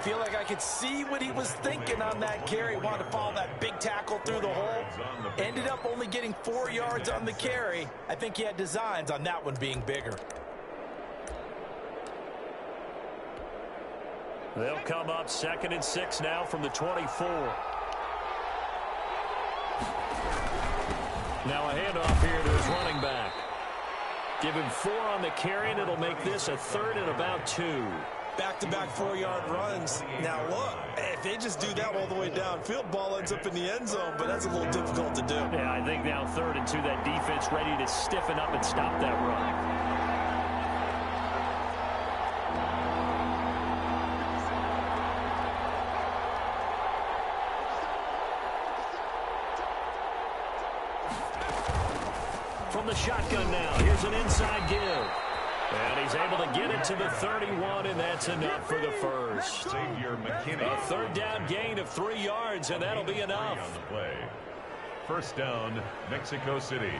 feel like I could see what he was thinking on that carry. Wanted to follow that big tackle through the hole. Ended up only getting 4 yards on the carry. I think he had designs on that one being bigger. They'll come up 2nd and 6 now from the 24. Now a handoff here to his running back. Give him 4 on the carry, and it'll make this a 3rd and about 2. Back-to-back 4-yard runs. Now, look, if they just do that all the way downfield, ball ends up in the end zone, but that's a little difficult to do. Yeah, I think now 3rd and 2, that defense ready to stiffen up and stop that run. From the shotgun now, here's an inside give. And he's able to get it to the 31, and that's enough for the first. A 3rd down gain of 3 yards, and that'll be enough. First down, Mexico City.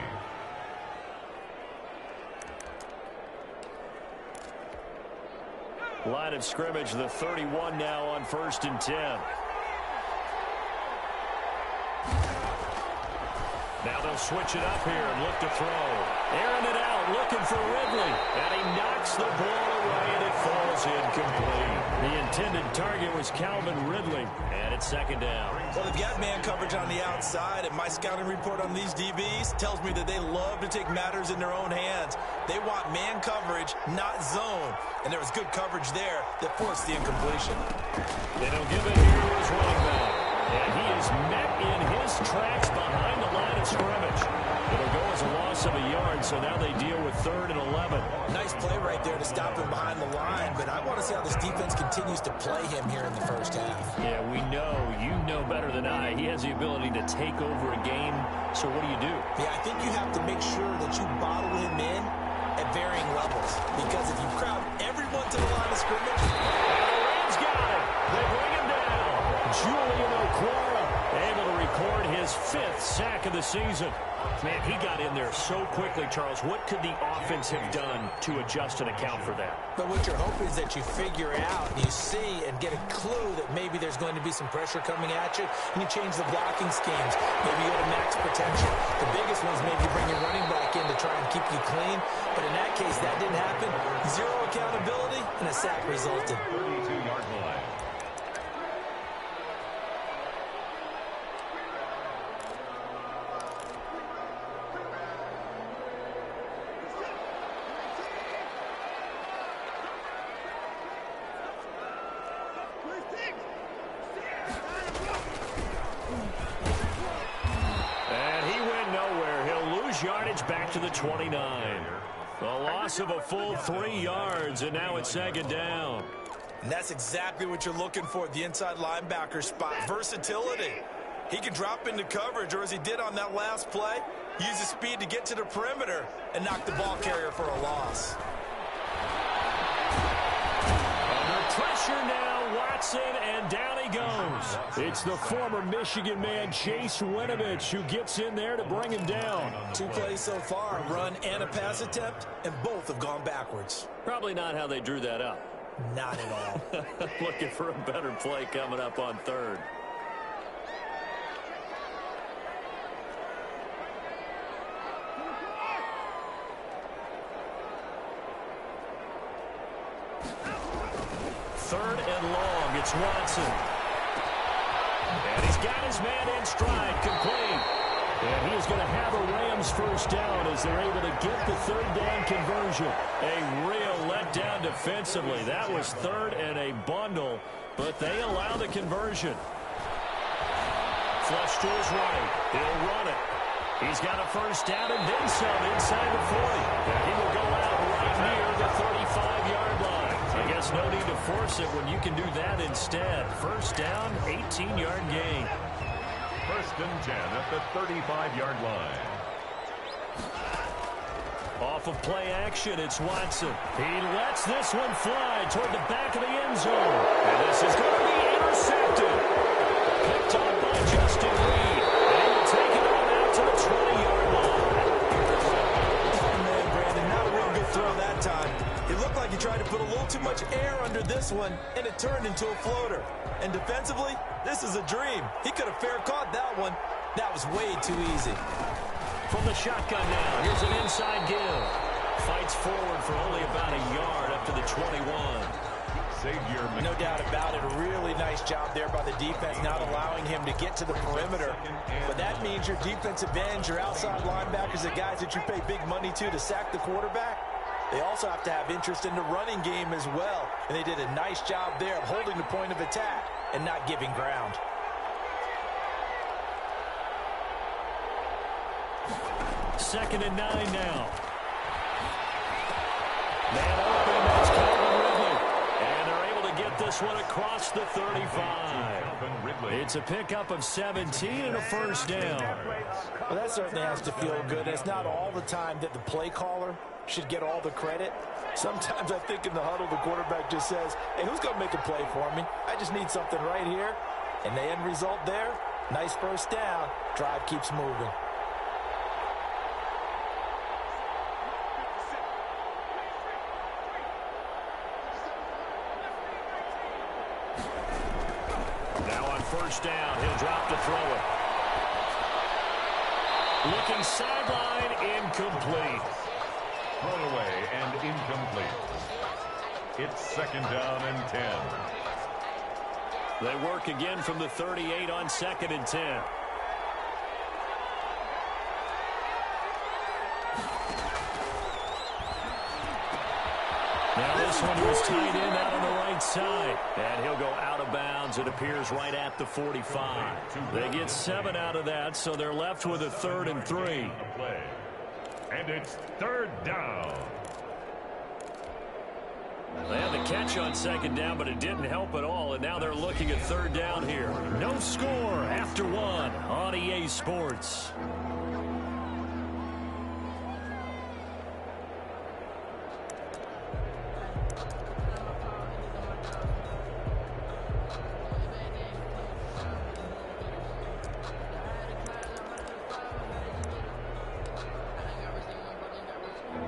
Line of scrimmage, the 31 now on 1st and 10. Now they'll switch it up here and look to throw. Airing it out, looking for Ridley. And he knocks the ball away, and it falls incomplete. The intended target was Calvin Ridley, and it's 2nd down. Well, they've got man coverage on the outside, and my scouting report on these DBs tells me that they love to take matters in their own hands. They want man coverage, not zone. And there was good coverage there that forced the incompletion. And he'll give it here to his running back. And he is met in his tracks behind the line of scrimmage. It'll go as a loss of a yard, so now they deal with 3rd and 11. Nice play right there to stop him behind the line, but I want to see how this defense continues to play him here in the first half. Yeah, we know, you know better than I. He has the ability to take over a game, so what do you do? Yeah, I think you have to make sure that you bottle him in at varying levels, because if you crowd everyone to the line of scrimmage, the Rams got it. They bring him down. Julian Okwara able to record his 5th sack of the season. Man, he got in there so quickly, Charles. What could the offense have done to adjust and account for that? But what you're hoping is that you figure out, you see, and get a clue that maybe there's going to be some pressure coming at you, and you change the blocking schemes. Maybe you go to max protection. The biggest one is maybe bring your running back in to try and keep you clean. But in that case, that didn't happen. 0 accountability, and a sack resulted. 32-yard line. Yardage back to the 29. A loss of a full 3 yards, and now it's 2nd down. And that's exactly what you're looking for, the inside linebacker spot. Versatility. He can drop into coverage, or as he did on that last play, use his speed to get to the perimeter and knock the ball carrier for a loss. Under pressure now, Watson, and down he goes. It's the former Michigan man, Chase Winovich, who gets in there to bring him down. 2 plays so far, a run and a pass attempt, and both have gone backwards. Probably not how they drew that up. Not at all. Looking for a better play coming up on 3rd. Third and long, it's Watson. And he's got his man in stride, complete. And he is going to have a Rams first down as they're able to get the 3rd down conversion. A real letdown defensively. That was 3rd and a bundle, but they allow the conversion. Flush to his right. He'll run it. He's got a first down and then some inside the 40. And he will go out right near the 35-yard line. I guess no need to force it when you can do that instead. First down, 18-yard gain. 1st and 10 at the 35-yard line. Off of play action, it's Watson. He lets this one fly toward the back of the end zone. And this is going to be intercepted. Picked on by Justin Reed. And he will take it on out to the 20-yard line. Man, Brandon, not a real good throw that time. It looked like he tried to put a little too much air under this one. one, and it turned into a floater. And defensively, this is a dream. He could have fair caught that one. That was way too easy. From the shotgun now, here's an inside give. Fights forward for only about a yard up to the 21. No doubt about it. A really nice job there by the defense, not allowing him to get to the perimeter. But that means your defensive ends, your outside linebackers, the guys that you pay big money to sack the quarterback, they also have to have interest in the running game as well. And they did a nice job there of holding the point of attack and not giving ground. Second and 9 now. Man open, that's Calvin Ridley. And they're able to get this one across the 35. It's a pickup of 17 and a first down. Well, that certainly has to feel good. It's not all the time that the play caller should get all the credit. Sometimes I think in the huddle, the quarterback just says, hey, who's going to make a play for me? I just need something right here. And the end result there, nice first down. Drive keeps moving. First down, he'll drop to throw it. Looking sideline, incomplete. Thrown away and incomplete. It's second down and 10. They work again from the 38 on second and 10. Now this one was tight end out on the right side. And he'll go out of bounds. It appears right at the 45. They get 7 out of that, so they're left with a 3rd and 3. And it's third down. They had the catch on second down, but it didn't help at all. And now they're looking at third down here. No score after 1 on EA Sports.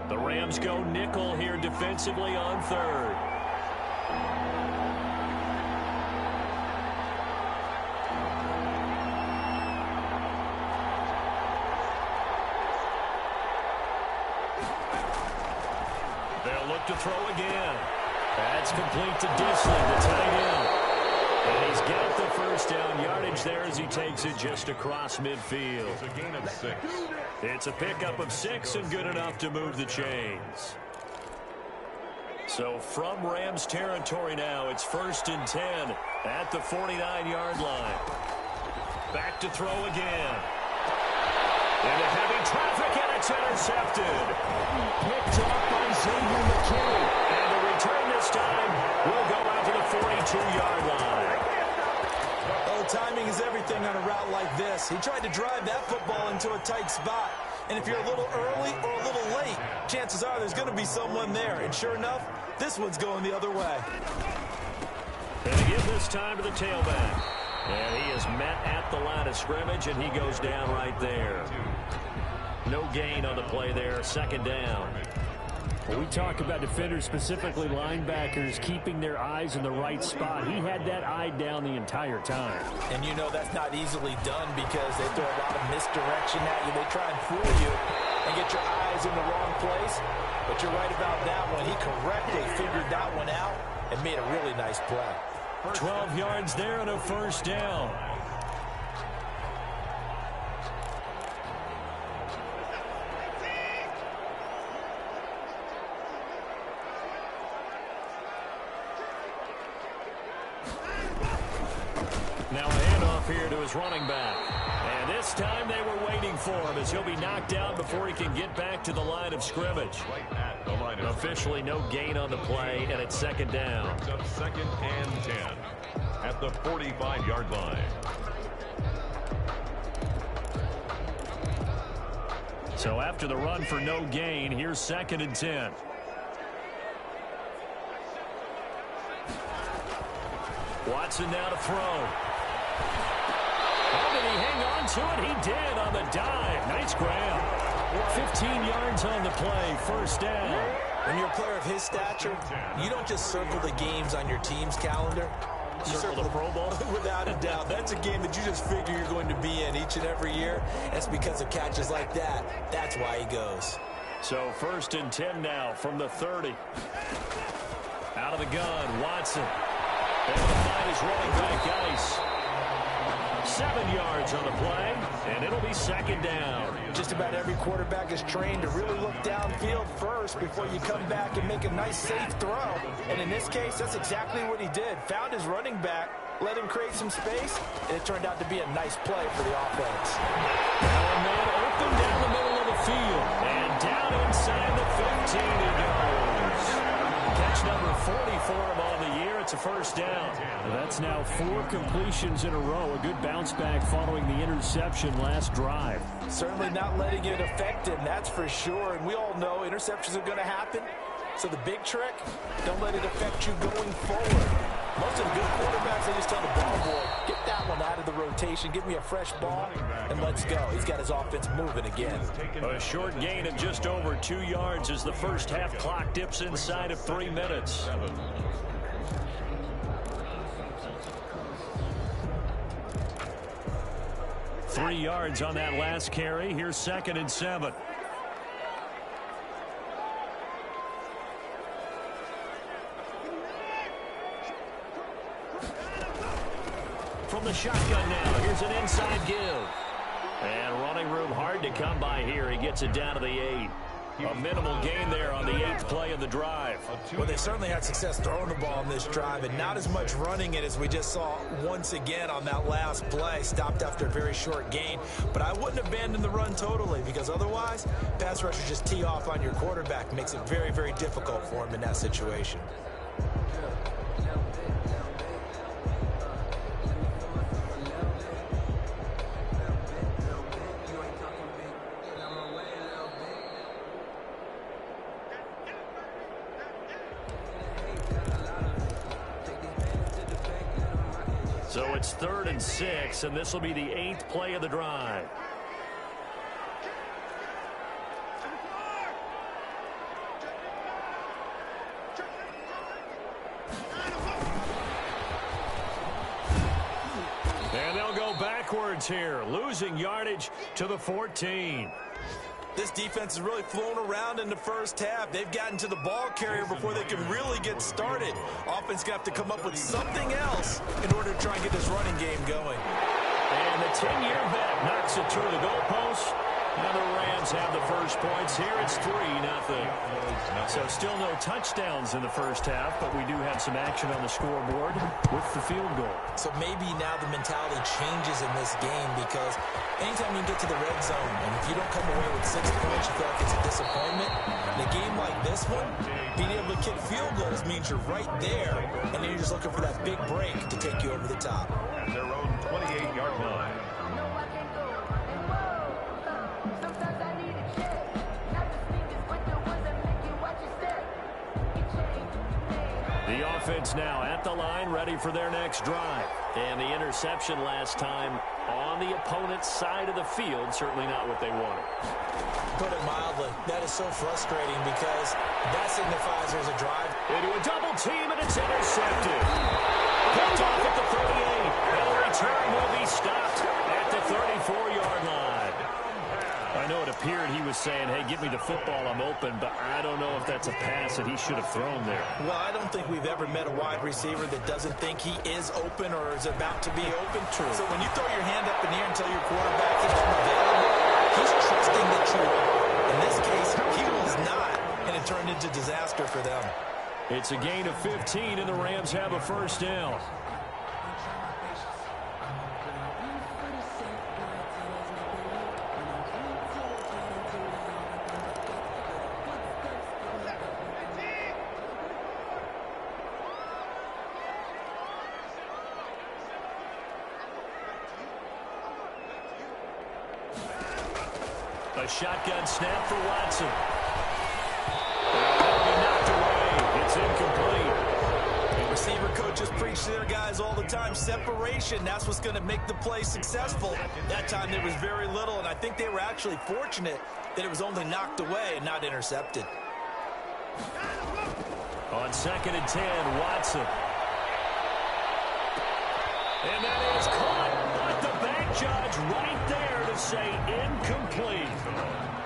The Rams go nickel here defensively on third. They'll look to throw again. That's complete to Disley, the tight end. And he's got the first down yardage there as he takes it just across midfield. It's a gain of 6. It's a pickup of 6 and good enough to move the chains. So from Rams territory now, it's 1st and 10 at the 49-yard line. Back to throw again. Into heavy traffic, and it's intercepted. Picked up by Xavier McKinney. And the return this time will go out to the 42-yard line. Oh, timing is everything on a route like this. He tried to drive that football into a tight spot. And if you're a little early or a little late, chances are there's going to be someone there. And sure enough, this one's going the other way. And they give this time to the tailback. And he is met at the line of scrimmage, and he goes down right there. No gain on the play there, second down. Well, we talk about defenders, specifically linebackers, keeping their eyes in the right spot. He had that eye down the entire time. And you know that's not easily done because they throw a lot of misdirection at you. They try and fool you and get your eyes in the wrong place. But you're right about that one. He correctly figured that one out and made a really nice play. 12 yards there and a first down. Now a handoff here to his running back. And this time they were waiting for him as he'll be knocked down before he can get back to the line of scrimmage. Right at the line of Officially no gain on the play, and it's second down. It's up 2nd and 10 at the 45-yard line. So after the run for no gain, here's 2nd and 10. Watson now to throw. How did he hang on to it? He did on the dive. Nice grab. 15 yards on the play. First down. When you're a player of his stature, you don't just circle the games on your team's calendar. You circle the Pro Bowl? Without a doubt. That's a game that you just figure you're going to be in each and every year. That's because of catches like that. That's why he goes. So 1st and 10 now from the 30. Out of the gun, Watson. Able to find his running back, Ice. 7 yards on the play, and it'll be 2nd down. Just about every quarterback is trained to really look downfield first before you come back and make a nice, safe throw. And in this case, that's exactly what he did. Found his running back, let him create some space, and it turned out to be a nice play for the offense. Now a man open down the middle of the field, and down inside the 15 he goes. Catch number 40 for him on the year. It's a 1st down. That's now 4 completions in a row. A good bounce back following the interception last drive. Certainly not letting it affect him, that's for sure. And we all know interceptions are going to happen. So the big trick, don't let it affect you going forward. Most of the good quarterbacks, they just tell the ball boy, get that one out of the rotation, give me a fresh ball, and let's go. He's got his offense moving again. A short gain of just over 2 yards as the first half clock dips inside of 3 minutes. Three yards on that last carry. Here's 2nd and 7. From the shotgun now, here's an inside give. And running room hard to come by here. He gets it down to the 8. A minimal gain there on the 8th play of the drive. Well, they certainly had success throwing the ball in this drive, and not as much running it as we just saw once again on that last play. Stopped after a very short gain. But I wouldn't abandon the run totally, because otherwise, pass rushers just tee off on your quarterback. Makes it very, very difficult for him in that situation. So it's 3rd and 6, and this will be the 8th play of the drive. And they'll go backwards here, losing yardage to the 14. This defense has really flown around in the first half. They've gotten to the ball carrier before they can really get started. Offense going to have to come up with something else in order to try and get this running game going. And the 10-year vet knocks it through the goalpost. And the Rams have the first points here. It's 3-0. So still no touchdowns in the first half, but we do have some action on the scoreboard with the field goal. So maybe now the mentality changes in this game, because anytime you get to the red zone, and if you don't come away with 6 points, you feel like it's a disappointment. In a game like this one, being able to kick field goals means you're right there, and then you're just looking for that big break to take you over the top. At their own 28-yard line. The offense now at the line, ready for their next drive. And the interception last time on the opponent's side of the field, certainly not what they wanted. Put it mildly, that is so frustrating, because that signifies there's a drive. Into a double team, and it's intercepted. Picked off at the 38. And the return will be stopped at the 34-yard line. I know it appeared he was saying, hey, give me the football, I'm open, but I don't know if that's a pass that he should have thrown there. Well, I don't think we've ever met a wide receiver that doesn't think he is open or is about to be open. True. So when you throw your hand up in the air and tell your quarterback he's unavailable, he's trusting that you are. In this case, he was not, and it turned into disaster for them. It's a gain of 15, and the Rams have a first down. A shotgun snap for Watson. That'll be knocked away. It's incomplete. Receiver coaches preach to their guys all the time. Separation, that's what's going to make the play successful. That time there was very little, and I think they were actually fortunate that it was only knocked away and not intercepted. On 2nd and 10, Watson. And that is caught, but the back judge right there to say incomplete.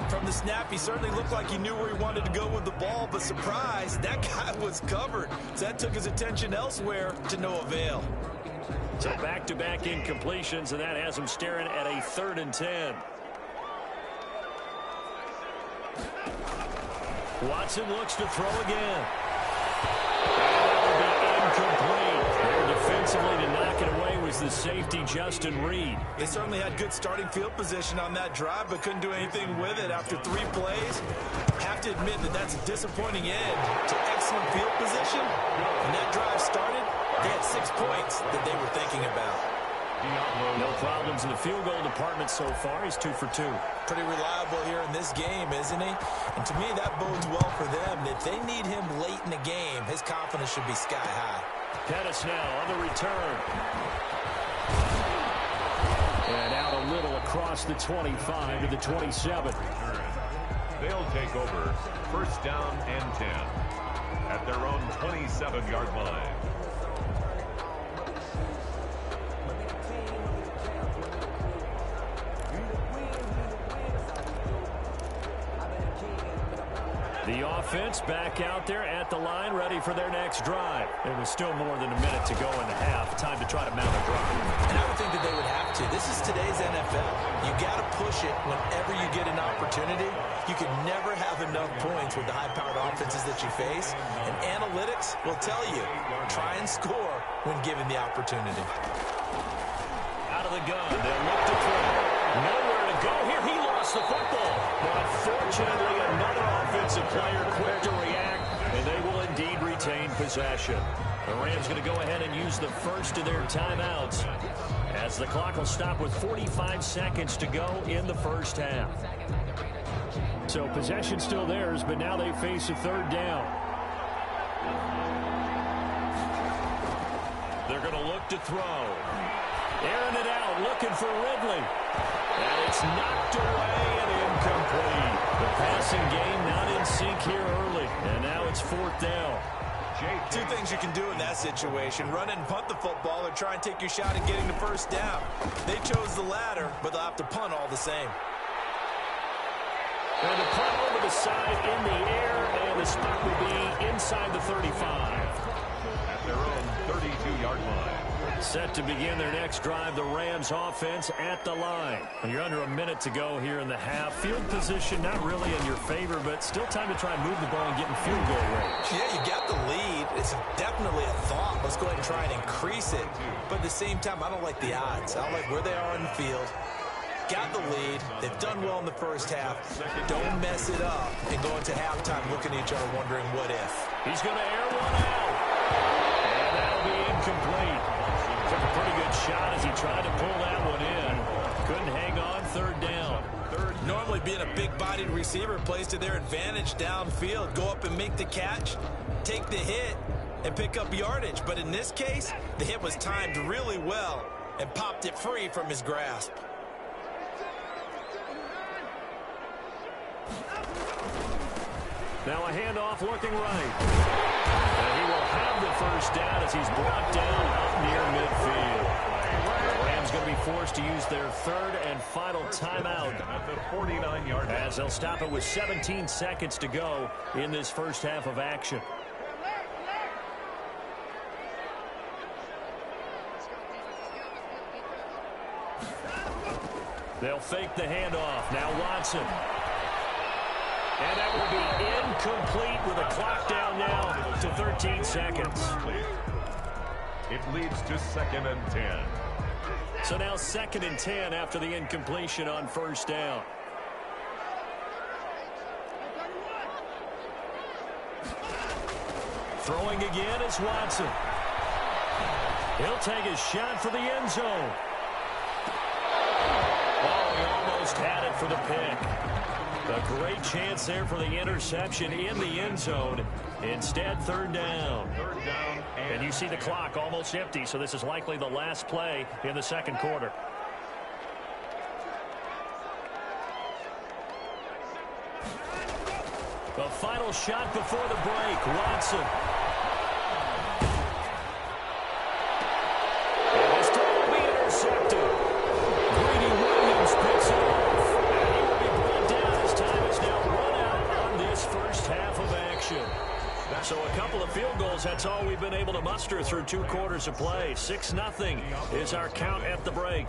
From the snap, he certainly looked like he knew where he wanted to go with the ball, but surprise, that guy was covered. So that took his attention elsewhere to no avail. So back-to-back incompletions, and that has him staring at a 3rd and 10. Watson looks to throw again. That will be incomplete. There defensively to knock it away was the safety, Justin Reed. They certainly had good starting field position on that drive, but couldn't do anything with it after 3 plays. Have to admit that that's a disappointing end to excellent field position. When that drive started, they had 6 points that they were thinking about. No problems in the field goal department so far. He's 2 for 2. Pretty reliable here in this game, isn't he? And to me, that bodes well for them. If they need him late in the game, his confidence should be sky high. Pettis now on the return. And out a little across the 25 to the 27. They'll take over 1st down and 10 at their own 27-yard line. The offense back out there at the line, ready for their next drive. There was still more than a minute to go in the half. Time to try to mount a drive. And I would think that they would have to. This is today's NFL. You got to push it whenever you get an opportunity. You can never have enough points with the high-powered offenses that you face. And analytics will tell you, try and score when given the opportunity. Out of the gun, they'll look to throw. Nowhere to go here. He lost the football. But fortunately, another offensive player quick to react, and they will indeed retain possession. The Rams going to go ahead and use the first of their timeouts as the clock will stop with 45 seconds to go in the first half. So possession still theirs, but now they face a 3rd down. They're going to look to throw. Airing it out, looking for Ridley. And it's knocked away and incomplete. The passing game not in sync here early. And now it's 4th down. 2 things you can do in that situation. Run it and punt the football, or try and take your shot at getting the 1st down. They chose the latter, but they'll have to punt all the same. And the punt over the side in the air, and the spot will be inside the 35. At their own 32-yard line. Set to begin their next drive, the Rams offense at the line. You're under a minute to go here in the half. Field position not really in your favor, but still time to try and move the ball and get in field goal range. Yeah, you got the lead. It's definitely a thought. Let's go ahead and try and increase it. But at the same time, I don't like the odds. I don't like where they are in the field. Got the lead. They've done well in the first half. Don't mess it up and go into halftime looking at each other wondering what if. He's going to air one out. And that'll be incomplete. Took a pretty good shot as he tried to pull that one in. Couldn't hang on. 3rd down. Normally being a big-bodied receiver plays to their advantage downfield. Go up and make the catch, take the hit, and pick up yardage. But in this case, the hit was timed really well and popped it free from his grasp. Now a handoff looking right. And he will have the 1st down as he's brought down up near midfield. The Rams going to be forced to use their 3rd and final timeout At the 49-yard line. as they'll stop it with 17 seconds to go in this first half of action. They'll fake the handoff. Now Watson. And that will be incomplete with a clock down now to 13 seconds. It leads to 2nd and 10. So now 2nd and 10 after the incompletion on 1st down. Throwing again is Watson. He'll take his shot for the end zone. Oh, he almost had it for the pick. A great chance there for the interception in the end zone. Instead, 3rd down. 3rd down And you see the clock almost empty, so this is likely the last play in the 2nd quarter. A final shot before the break. Watson. And this time will be intercepted. Greedy Williams picks it off. And he will be brought down as time is now run out on this first half of action. So a couple of field goals, that's all we've been able to muster through 2 quarters of play. 6-0 is our count at the break.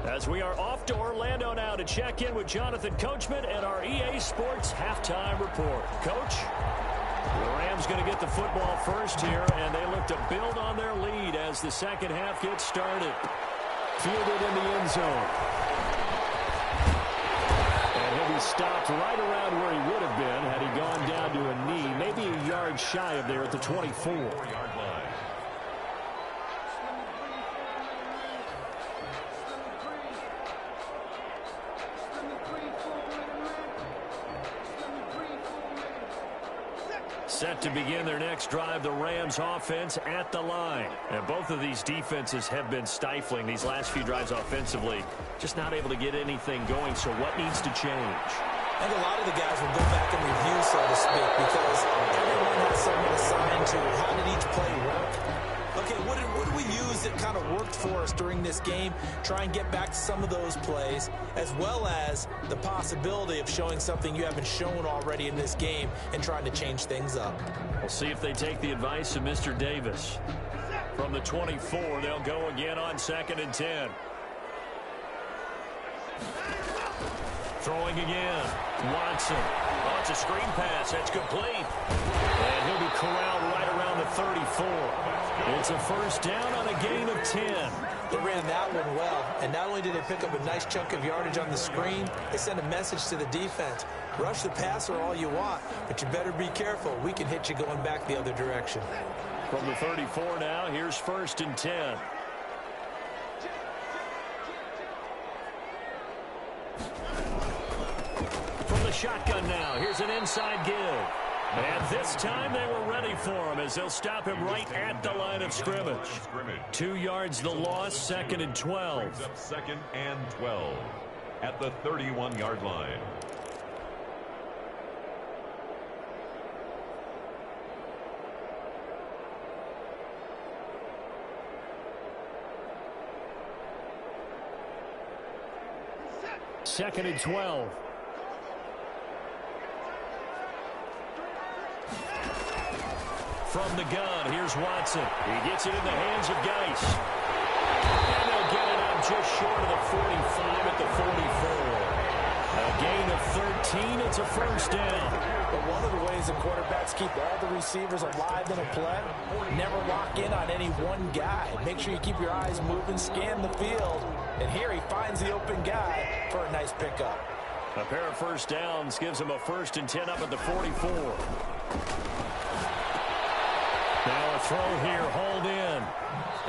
As we are off to Orlando now to check in with Jonathan Coachman and our EA Sports halftime report. Coach, the Rams going to get the football first here, and they look to build on their lead as the second half gets started. Fielded in the end zone. And he'll be stopped right around where he would have been had he gone down to a knee, maybe a yard shy of there at the 24-yard line. Set to begin their next drive, the Rams offense at the line. And both of these defenses have been stifling these last few drives offensively. Just not able to get anything going, so what needs to change? I think a lot of the guys will go back and review, so to speak, because everyone has someone assigned to how did each play work. Okay, what did we use that kind of worked for us during this game? Try and get back to some of those plays, as well as the possibility of showing something you haven't shown already in this game and trying to change things up. We'll see if they take the advice of Mr. Davis. From the 24, they'll go again on 2nd and 10. Throwing again. Watson. Oh, it's a screen pass. That's complete. And he'll be corralled right around the 34. It's a first down on a gain of 10. They ran that one well, and not only did they pick up a nice chunk of yardage on the screen, they sent a message to the defense. Rush the passer all you want, but you better be careful. We can hit you going back the other direction. From the 34 now, here's 1st and 10. From the shotgun now, here's an inside give. And this time they were ready for him as they'll stop him right at the line of scrimmage. 2 yards the loss, 2nd and 12. 2nd and 12 at the 31-yard line. Second and 12. From the gun, here's Watson. He gets it in the hands of Geis. And they'll get it out just short of the 45 at the 44. A gain of 13. It's a first down. But one of the ways the quarterbacks keep all the receivers alive in a play, never lock in on any one guy. Make sure you keep your eyes moving, scan the field. And here he finds the open guy for a nice pickup. A pair of first downs gives him a 1st and 10 up at the 44. Now a throw here, hauled in.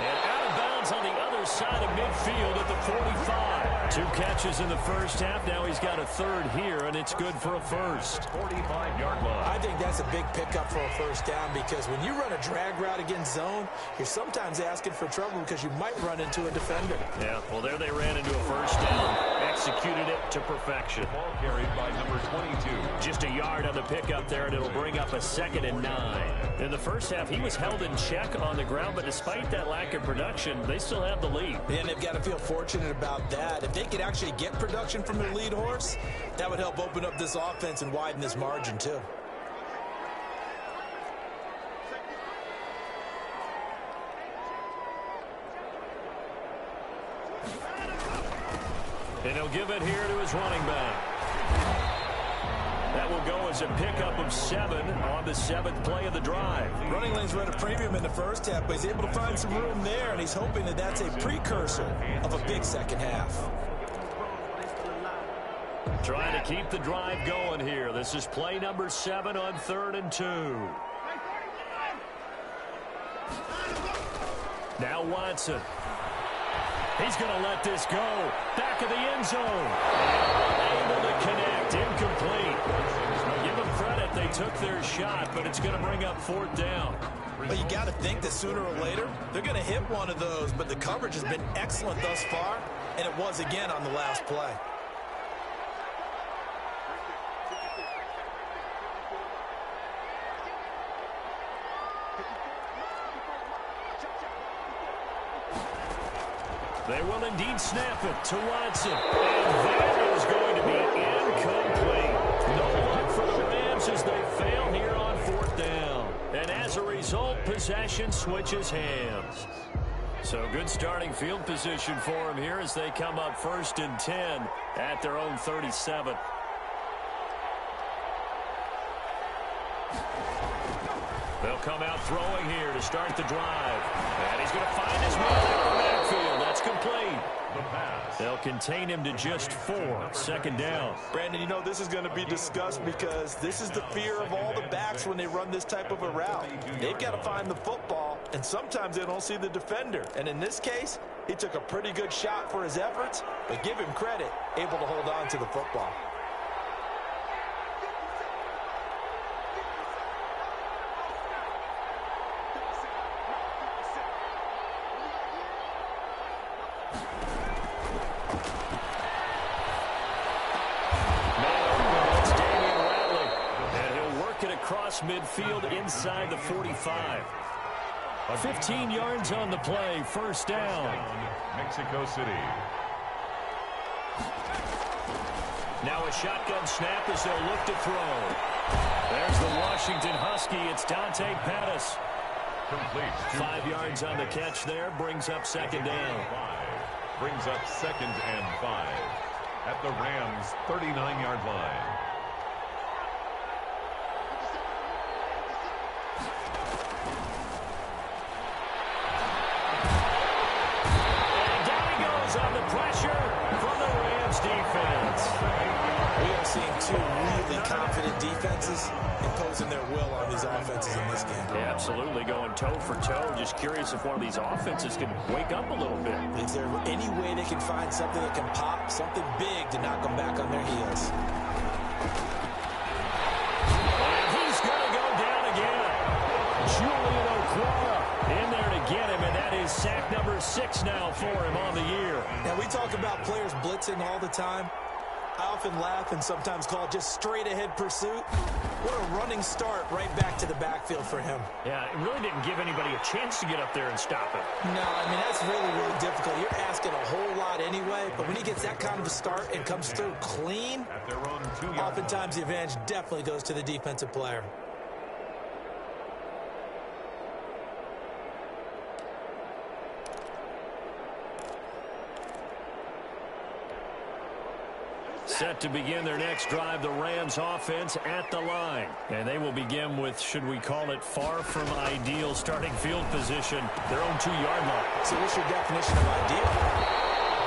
And out of bounds on the other side of midfield at the 45. 2 catches in the first half. Now he's got a 3rd here, and it's good for a first. 45-yard line. I think that's a big pickup for a first down because when you run a drag route against zone, you're sometimes asking for trouble because you might run into a defender. Yeah, well, there they ran into a first down. Executed it to perfection. Ball carried by number 22. Just a yard on the pickup there, and it'll bring up a 2nd and 9. In the first half, he was held in check on the ground, but despite that lack of production, they still have the lead. And they've got to feel fortunate about that. If they could actually get production from their lead horse, that would help open up this offense and widen this margin too. And he'll give it here to his running back. That will go as a pickup of 7 on the 7th play of the drive. Running lanes run a premium in the first half, but he's able to find some room there, and he's hoping that that's a precursor of a big second half. Trying to keep the drive going here. This is play number 7 on 3rd and 2. Now Watson. He's going to let this go. Back of the end zone. Able to connect. Incomplete. Give them credit. They took their shot, but it's going to bring up 4th down. But you got to think that sooner or later, they're going to hit one of those, but the coverage has been excellent thus far, and it was again on the last play. They will indeed snap it to Watson. And that is going to be incomplete. No luck for the Rams as they fail here on 4th down. And as a result, possession switches hands. So good starting field position for them here as they come up 1st and 10 at their own 37. They'll come out throwing here to start the drive. And he's going to find his man in the backfield. That's complete. The pass. They'll contain him to just 4. 2nd down. Brandon, you know this is going to be discussed because this is the fear of all the backs when they run this type of a route. They've got to find the football, and sometimes they don't see the defender. And in this case, he took a pretty good shot for his efforts, but give him credit, able to hold on to the football. Across midfield inside the 45. 15 yards on the play. 1st down. Mexico City. Now a shotgun snap as they'll look to throw. There's the Washington Husky. It's Dante Pettis. Complete. 5 yards on the catch there. Brings up 2nd down. Brings up 2nd and 5 at the Rams' 39-yard line. On the pressure from the Rams defense. We are seeing 2 really confident defenses imposing their will on these offenses in this game. Yeah, absolutely, going toe for toe. Just curious if one of these offenses can wake up a little bit. Is there any way they can find something that can pop, something big to knock them back on their heels? And he's going to go down again. Julian Okwara in there to get him, and that is sack number 6 now for him on the year. Now, we talk about players blitzing all the time. I often laugh and sometimes call it just straight-ahead pursuit. What a running start right back to the backfield for him. Yeah, it really didn't give anybody a chance to get up there and stop him. No, I mean, that's really, really difficult. You're asking a whole lot anyway, but when he gets that kind of a start and comes through clean, At their own 2-yard oftentimes the advantage definitely goes to the defensive player. Set to begin their next drive, the Rams offense at the line. And they will begin with, should we call it, far from ideal starting field position, their own 2-yard line. So what's your definition of ideal?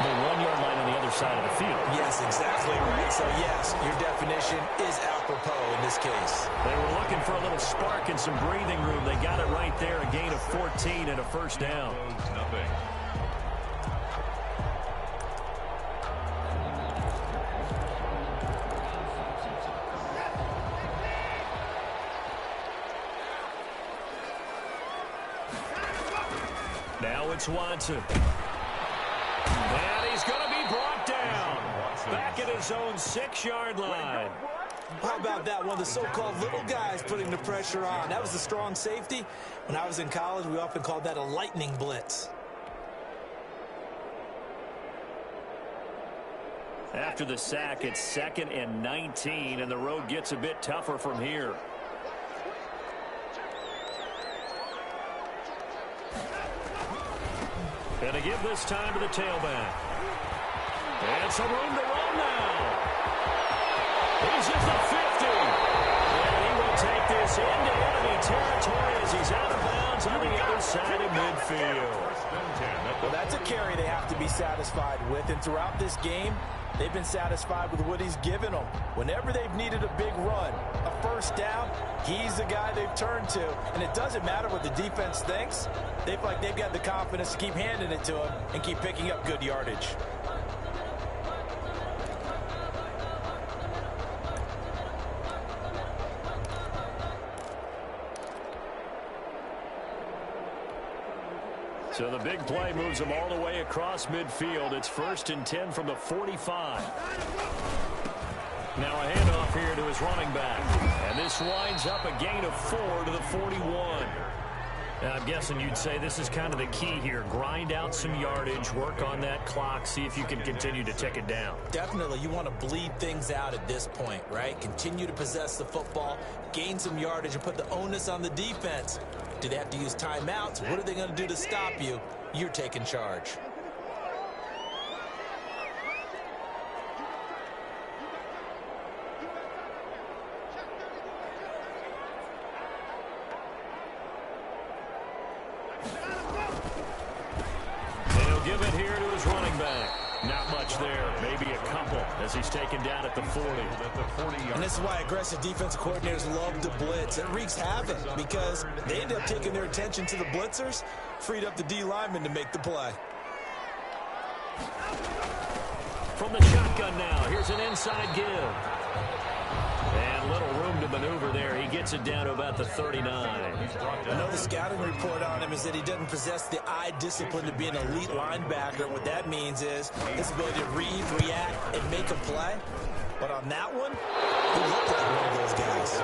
The 1-yard line on the other side of the field. Yes, exactly right. So yes, your definition is apropos in this case. They were looking for a little spark and some breathing room. They got it right there, a gain of 14 and a 1st down. nothing. Now it's Watson. And he's going to be brought down. Back at his own 6-yard line. How about that? One of the so-called little guys putting the pressure on. That was the strong safety. When I was in college, we often called that a lightning blitz. After the sack, it's 2nd and 19, and the road gets a bit tougher from here. And to give this time to the tailback. And some room to run now. He's at the 50. And he will take this into enemy territory as he's out of bounds on the other side of midfield. Well, that's a carry they have to be satisfied with. And throughout this game, they've been satisfied with what he's given them. Whenever they've needed a big run, a 1st down, he's the guy they've turned to. And it doesn't matter what the defense thinks. They feel like they've got the confidence to keep handing it to him and keep picking up good yardage. So the big play moves them all the way across midfield. It's 1st and 10 from the 45. Now a handoff here to his running back. And this winds up a gain of 4 to the 41. I'm guessing you'd say this is kind of the key here. Grind out some yardage, work on that clock, see if you can continue to tick it down. Definitely, you want to bleed things out at this point, right? Continue to possess the football, gain some yardage, and put the onus on the defense. Do they have to use timeouts? What are they going to do to stop you? You're taking charge. Give it here to his running back. Not much there. Maybe a couple as he's taken down at the 40. And this is why aggressive defensive coordinators love to blitz. It wreaks havoc because they end up taking their attention to the blitzers, freed up the D lineman to make the play. From the shotgun now, here's an inside give. And little room to maneuver there. He gets it down to about the 39. I know the scouting report on him is that he doesn't possess the eye discipline to be an elite linebacker. What that means is his ability to read, react, and make a play. But on that one, he looked like one of those guys.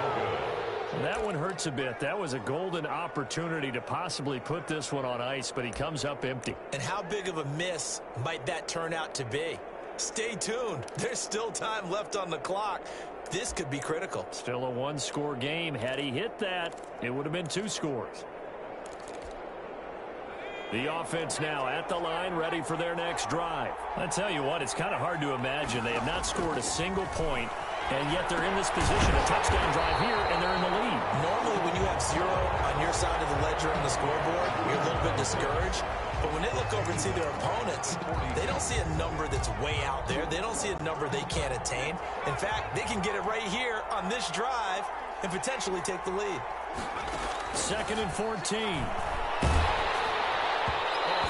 That one hurts a bit. That was a golden opportunity to possibly put this one on ice, but he comes up empty. And how big of a miss might that turn out to be? Stay tuned. There's still time left on the clock. This could be critical. Still a one-score game. Had he hit that, it would have been 2 scores. The offense now at the line, ready for their next drive. I tell you what, it's kind of hard to imagine. They have not scored a single point, and yet they're in this position, a touchdown drive here, and they're in the lead. Normally, when you have 0 on your side of the ledger on the scoreboard, you're a little bit discouraged. But when they look over and see their opponents, they don't see a number that's way out there. They don't see a number they can't attain. In fact, they can get it right here on this drive and potentially take the lead. 2nd and 14.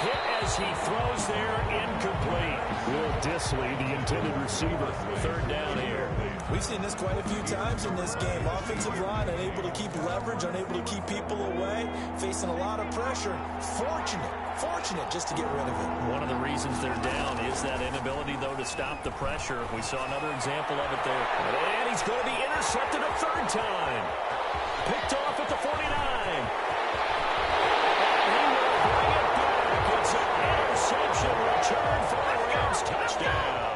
Hit as he throws there, incomplete. Will Disley, the intended receiver, 3rd down here. We've seen this quite a few times in this game. Offensive line unable to keep leverage, unable to keep people away, facing a lot of pressure. Fortunate just to get rid of it. One of the reasons they're down is that inability, though, to stop the pressure. We saw another example of it there. And he's going to be intercepted a 3rd time. Picked off at the 49. It's an interception return for the Rams touchdown.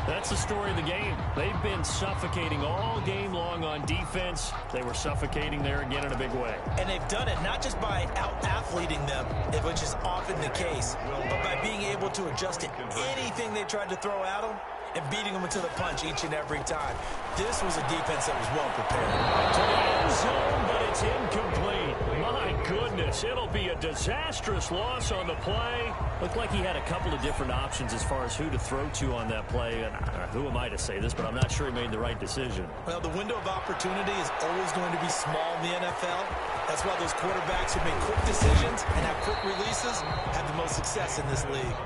That's the story of the game. They've been suffocating all game long on defense. They were suffocating there again in a big way. And they've done it not just by out-athleting them, which is often the case, but by being able to adjust to anything they tried to throw at them and beating them into the punch each and every time. This was a defense that was well prepared. To the end zone, but it's incomplete. My goodness, it'll be a disastrous loss on the play. Looked like he had a couple of different options as far as who to throw to on that play. And who am I to say this, but I'm not sure he made the right decision. Well, the window of opportunity is always going to be small in the NFL. That's why those quarterbacks who make quick decisions and have quick releases have the most success in this league.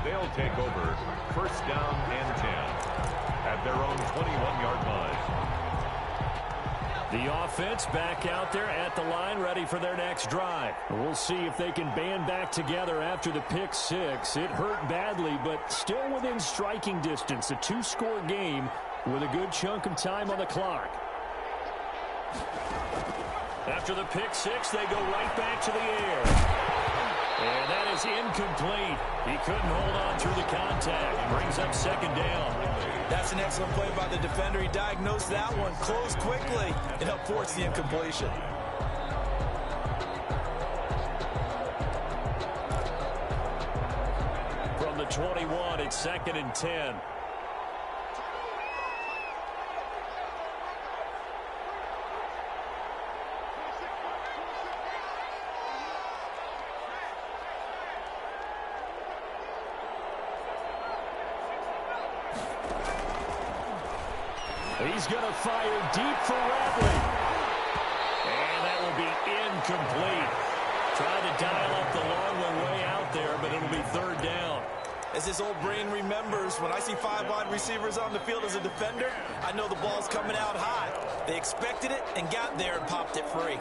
They'll take over 1st down and 10 at their own 21-yard line. The offense back out there at the line, ready for their next drive. We'll see if they can band back together after the pick 6. It hurt badly, but still within striking distance. A 2-score game with a good chunk of time on the clock. After the pick 6, they go right back to the air. And that is incomplete. He couldn't hold on through the contact. Brings up 2nd down. That's an excellent play by the defender. He diagnosed that one, closed quickly, and helped force the incompletion. From the 21, it's 2nd and 10. He's going to fire deep for Radley. And that will be incomplete. Tried to dial up the long one way out there, but it'll be 3rd down. As his old brain remembers, when I see 5 wide receivers on the field as a defender, I know the ball's coming out high. They expected it and got there and popped it free.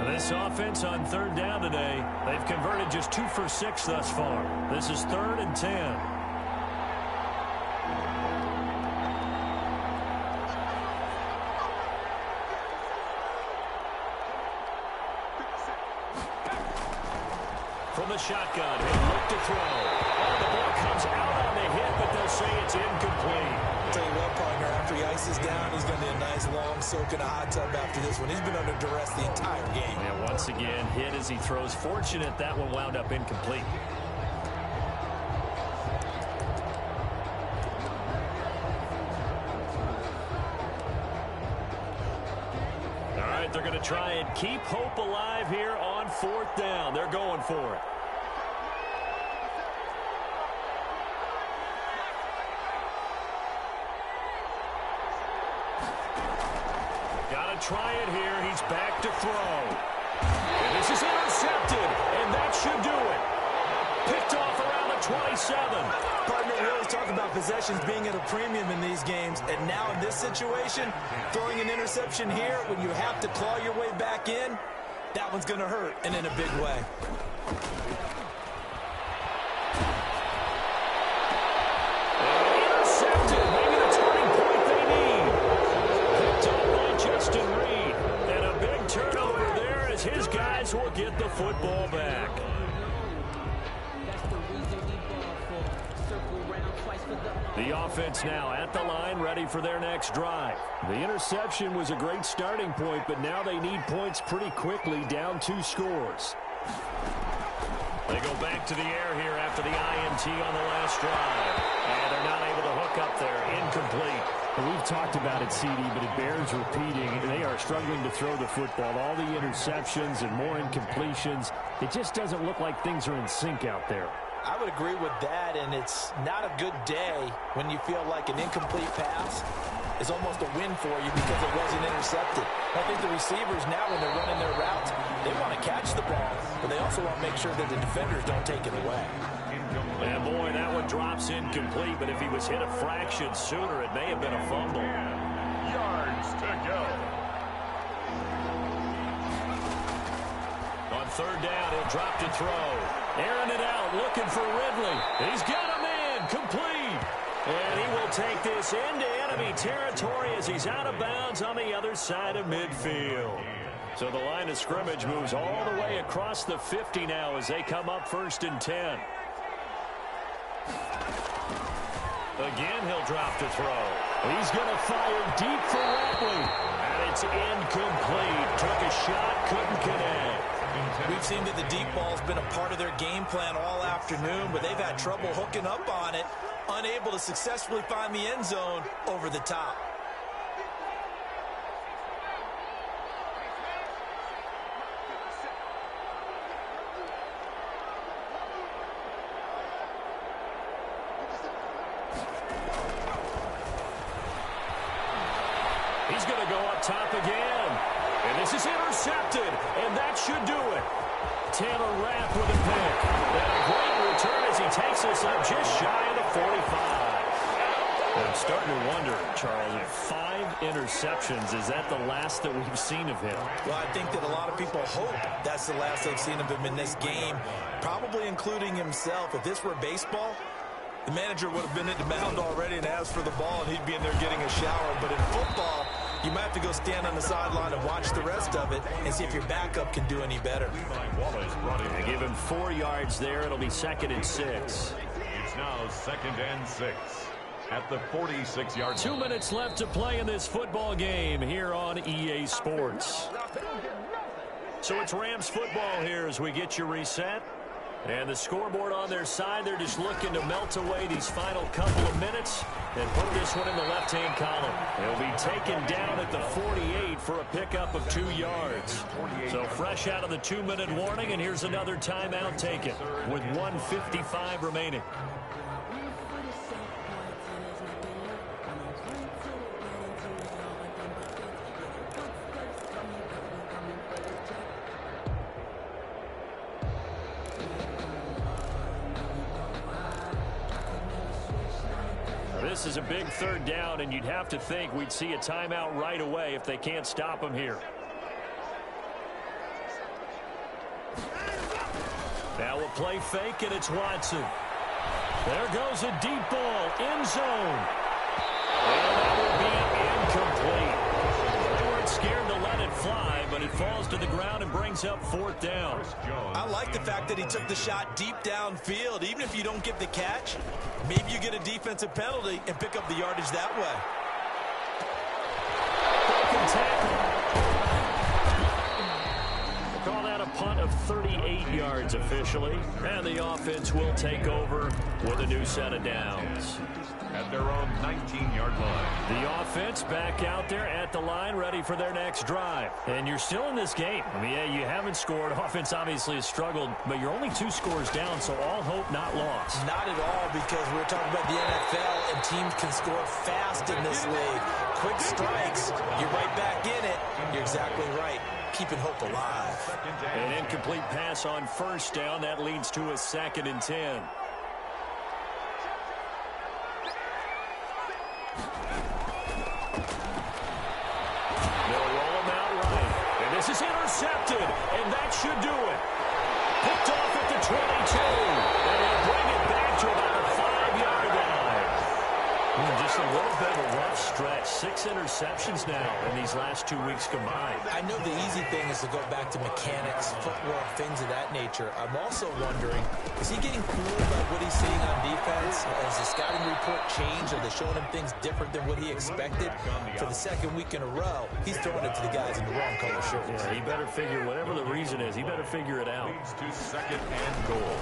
This offense on 3rd down today, they've converted just 2 for 6 thus far. This is 3rd and 10. from the shotgun. He'll look to throw. Oh, the ball comes out on the hit, but they'll say it's incomplete. I'll tell you what, partner, after he ices down, he's going to need a nice long soak in a hot tub after this one. He's been under duress the entire game. And once again, hit as he throws. Fortunate that one wound up incomplete. All right, they're going to try and keep hope alive here on 4th down. They're going for it. Got to try it here. He's back to throw. And this is intercepted, and that should do it. Picked off around the 27. Partner, we always talk about possessions being at a premium in these games, and now in this situation, throwing an interception here when you have to claw your way back in, that one's going to hurt, and in a big way. Intercepted, maybe the turning point they need. Picked up by Justin Reed, and a big turnover there as his guys will get the football back. The offense now at the line, ready for their next drive. The interception was a great starting point, but now they need points pretty quickly, down 2 scores. They go back to the air here after the INT on the last drive. And they're not able to hook up there. Incomplete. Well, we've talked about it, CD, but it bears repeating. They are struggling to throw the football. All the interceptions and more incompletions. It just doesn't look like things are in sync out there. I would agree with that, and it's not a good day when you feel like an incomplete pass is almost a win for you because it wasn't intercepted. I think the receivers now, when they're running their routes, they want to catch the ball, but they also want to make sure that the defenders don't take it away. And boy, that one drops incomplete, but if he was hit a fraction sooner, it may have been a fumble. Yards to go. On 3rd down, he'll drop to throw. Airing it out, looking for Ridley. He's got him in, complete. And he will take this into enemy territory as he's out of bounds on the other side of midfield. So the line of scrimmage moves all the way across the 50 now as they come up 1st and 10. Again, he'll drop to throw. He's going to fire deep for Ratley. And it's incomplete. Took a shot, couldn't connect. We've seen that the deep ball's been a part of their game plan all afternoon, but they've had trouble hooking up on it, unable to successfully find the end zone over the top. He's going to go up top again. And this is intercepted, and that should do it. Taylor Rapp with a pick. And a great return as he takes us up just shy of the 45. I'm starting to wonder, Charles, if 5 interceptions, is that the last that we've seen of him? Well, I think that a lot of people hope that's the last they've seen of him in this game, probably including himself. If this were baseball, the manager would have been at the mound already and asked for the ball, and he'd be in there getting a shower. But in football, you might have to go stand on the sideline and watch the rest of it and see if your backup can do any better. They give him 4 yards there. It'll be 2nd and 6. It's now 2nd and 6 at the 46-yard line. 2 minutes left to play in this football game here on EA Sports. So it's Rams football here as we get you reset. And the scoreboard on their side, they're just looking to melt away these final couple of minutes and put this one in the left-hand column. They'll be taken down at the 48 for a pickup of 2 yards. So fresh out of the 2-minute warning, and here's another timeout taken with 1:55 remaining. This is a big 3rd down, and you'd have to think we'd see a timeout right away if they can't stop him here. Now a play fake, and it's Watson. There goes a deep ball, end zone. And that will be incomplete. They weren't scared to let it fly, but but it falls to the ground and brings up 4th down. I like the fact that he took the shot deep downfield. Even if you don't get the catch, maybe you get a defensive penalty and pick up the yardage that way. Broken tackle. We'll call that a punt of 38 yards officially. And the offense will take over with a new set of downs. At their own 19-yard line. The offense back out there at the line, ready for their next drive. And you're still in this game. I mean, yeah, you haven't scored. Offense obviously has struggled, but you're only 2 scores down, so all hope not lost. Not at all, because we're talking about the NFL, and teams can score fast in this league. Quick strikes, you're right back in it. You're exactly right. Keeping hope alive. An incomplete pass on 1st down. That leads to a 2nd and 10. This is intercepted, and that should do it. Picked off at the 22, and they'll bring it back to about a 5-yard line. Just a little bit of a rough stretch. 6 interceptions now in these last 2 weeks combined. I know the easy thing is to go back to mechanics, footwork, things of that nature. I'm also wondering, is he getting fooled by what he's seeing on defense? Has the scouting report changed? Are they showing him things different than what he expected? For the 2nd week in a row, he's throwing it to the guys in the wrong color shirts. Yeah, he better figure, whatever the reason is, he better figure it out. Leads to 2nd and goal.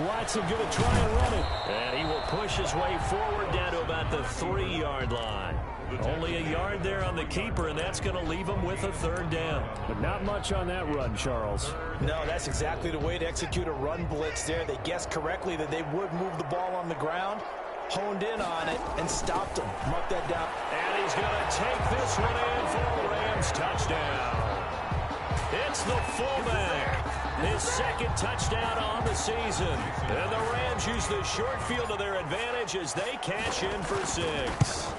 Watson going to try and run it. And he will push his way forward down to about the 3-yard line. Only a yard there on the keeper, and that's going to leave him with a 3rd down. But not much on that run, Charles. No, that's exactly the way to execute a run blitz there. They guessed correctly that they would move the ball on the ground, honed in on it, and stopped them. Mark that down. And he's going to take this one in for a Rams touchdown. It's the fullback. His 2nd touchdown on the season. And the Rams use the short field to their advantage as they cash in for 6.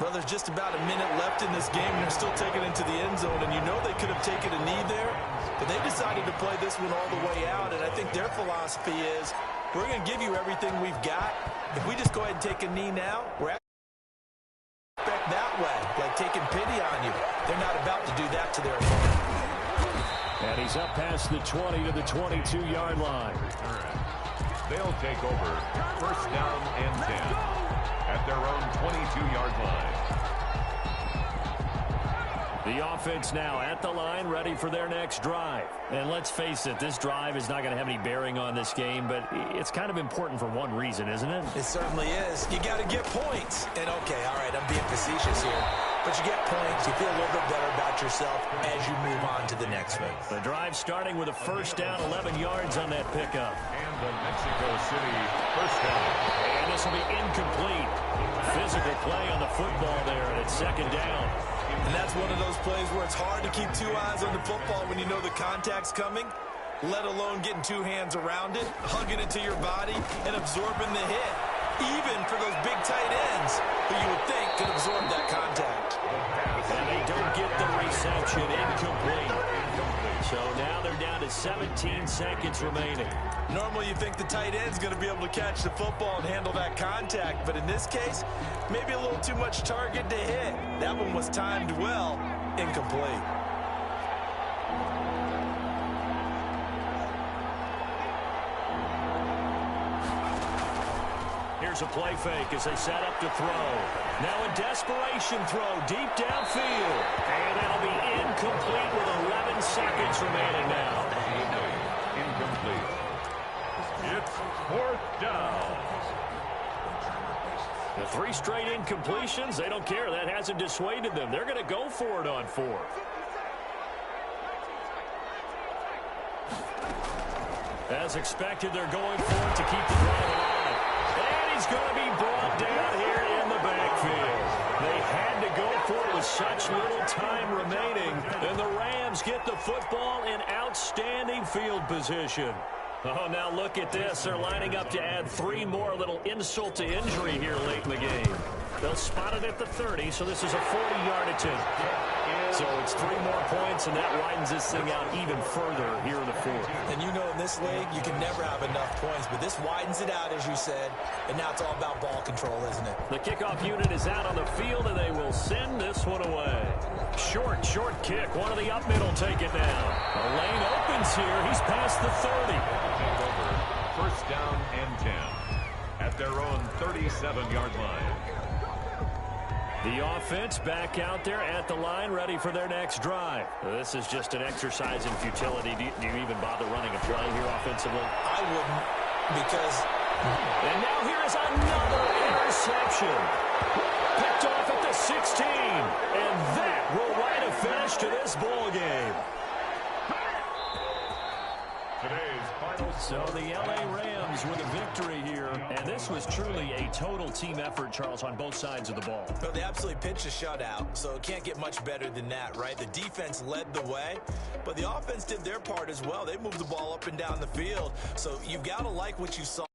Well, there's just about a minute left in this game, and they're still taking it into the end zone. And you know they could have taken a knee there, but they decided to play this one all the way out. And I think their philosophy is, we're going to give you everything we've got. If we just go ahead and take a knee now, we're back that way, like taking pity on you. They're not about to do that to their opponent. And he's up past the 20 to the 22-yard line. They'll take over 1st down and 10 at their own 22-yard line. The offense now at the line, ready for their next drive. And let's face it, this drive is not going to have any bearing on this game, but it's kind of important for one reason, isn't it? It certainly is. You got to get points. And, okay, all right, I'm being facetious here. But you get points, you feel a little bit better about yourself as you move on to the next one. The drive starting with a 1st down, 11 yards on that pickup. And the Mexico City 1st down. And this will be incomplete. Physical play on the football there, and it's 2nd down. And that's one of those plays where it's hard to keep 2 eyes on the football when you know the contact's coming, let alone getting 2 hands around it, hugging it to your body, and absorbing the hit. Even for those big tight ends who you would think could absorb that contact. And they don't get the reception. Incomplete. So now they're down to 17 seconds remaining. Normally you think the tight end's going to be able to catch the football and handle that contact, but in this case, maybe a little too much target to hit. That one was timed well. Incomplete. Here's a play fake as they set up to throw. Now a desperation throw deep downfield. And that'll be incomplete with 11 seconds remaining now. Incomplete. It's 4th down. The 3 straight incompletions, they don't care. That hasn't dissuaded them. They're going to go for it on 4th. As expected, they're going for it to keep the drive alive. And he's going to be brought down here in the backfield. They had to go for it with such little time remaining. And the Rams get the football in outstanding field position. Oh, now look at this. They're lining up to add 3 more. A little insult to injury here late in the game. They'll spot it at the 30, so this is a 40-yard attempt. So it's 3 more points, and that widens this thing out even further here in the fourth. And you know in this league, you can never have enough points, but this widens it out, as you said, and now it's all about ball control, isn't it? The kickoff unit is out on the field, and they will send this one away. Short kick. One of the up middle take it now. A lane opens here. He's past the 30. Take over. First down and 10 at their own 37-yard line. The offense back out there at the line, ready for their next drive. This is just an exercise in futility. Do you even bother running a play here offensively? I wouldn't, because... And now here is another interception. Picked off at the 16. And that will write a finish to this ball game. So the L.A. Rams with a victory here. And this was truly a total team effort, Charles, on both sides of the ball. Well, they absolutely pitched a shutout, so it can't get much better than that, right? The defense led the way, but the offense did their part as well. They moved the ball up and down the field, so you've got to like what you saw.